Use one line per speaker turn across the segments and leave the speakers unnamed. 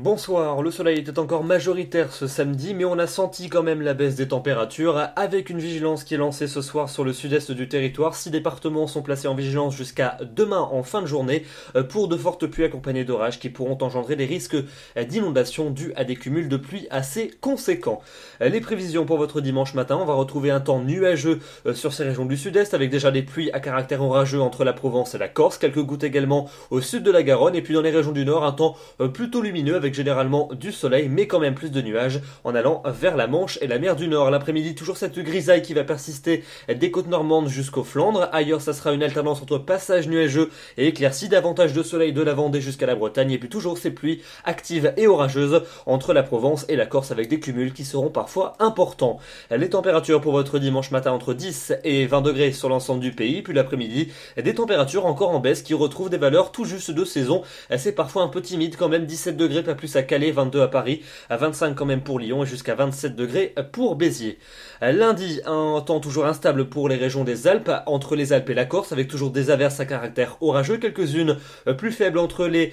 Bonsoir, le soleil était encore majoritaire ce samedi, mais on a senti quand même la baisse des températures, avec une vigilance qui est lancée ce soir sur le sud-est du territoire. 6 départements sont placés en vigilance jusqu'à demain en fin de journée, pour de fortes pluies accompagnées d'orages qui pourront engendrer des risques d'inondation dus à des cumuls de pluie assez conséquents. Les prévisions pour votre dimanche matin, on va retrouver un temps nuageux sur ces régions du sud-est, avec déjà des pluies à caractère orageux entre la Provence et la Corse, quelques gouttes également au sud de la Garonne, et puis dans les régions du nord, un temps plutôt lumineux avec généralement du soleil mais quand même plus de nuages en allant vers la Manche et la mer du Nord. L'après-midi, toujours cette grisaille qui va persister des côtes normandes jusqu'aux Flandres. Ailleurs, ça sera une alternance entre passage nuageux et éclaircies, davantage de soleil de la Vendée jusqu'à la Bretagne, et puis toujours ces pluies actives et orageuses entre la Provence et la Corse avec des cumuls qui seront parfois importants. Les températures pour votre dimanche matin entre 10 et 20 degrés sur l'ensemble du pays, puis l'après-midi, des températures encore en baisse qui retrouvent des valeurs tout juste de saison. C'est parfois un peu timide quand même, 17 degrés pas plus à Calais, 22 à Paris, à 25 quand même pour Lyon et jusqu'à 27 degrés pour Béziers. Lundi, un temps toujours instable pour les régions des Alpes, entre les Alpes et la Corse, avec toujours des averses à caractère orageux, quelques-unes plus faibles entre les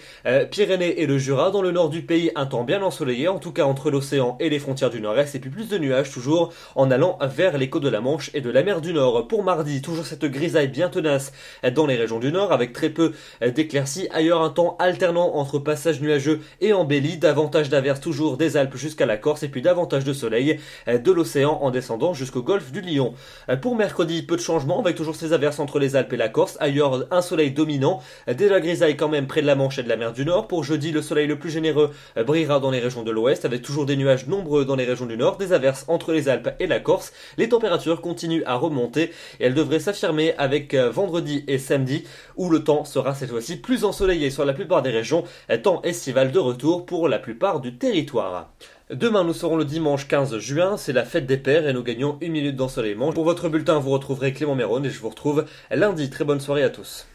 Pyrénées et le Jura. Dans le nord du pays, un temps bien ensoleillé, en tout cas entre l'océan et les frontières du nord-est, et puis plus de nuages toujours en allant vers les côtes de la Manche et de la mer du Nord. Pour mardi, toujours cette grisaille bien tenace dans les régions du nord, avec très peu d'éclaircies. Ailleurs, un temps alternant entre passages nuageux et embellis, davantage d'averses toujours des Alpes jusqu'à la Corse, et puis davantage de soleil de l'océan en descendant jusqu'au golfe du Lion. Pour mercredi, peu de changements avec toujours ces averses entre les Alpes et la Corse. Ailleurs, un soleil dominant, de la grisaille quand même près de la Manche et de la mer du Nord. Pour jeudi, le soleil le plus généreux brillera dans les régions de l'ouest, avec toujours des nuages nombreux dans les régions du nord, des averses entre les Alpes et la Corse. Les températures continuent à remonter et elles devraient s'affirmer avec vendredi et samedi, où le temps sera cette fois-ci plus ensoleillé sur la plupart des régions, temps estival de retour pour la plupart du territoire. Demain, nous serons le dimanche 15 juin, c'est la fête des pères et nous gagnons une minute d'ensoleillement. Pour votre bulletin, vous retrouverez Clément Méron et je vous retrouve lundi. Très bonne soirée à tous.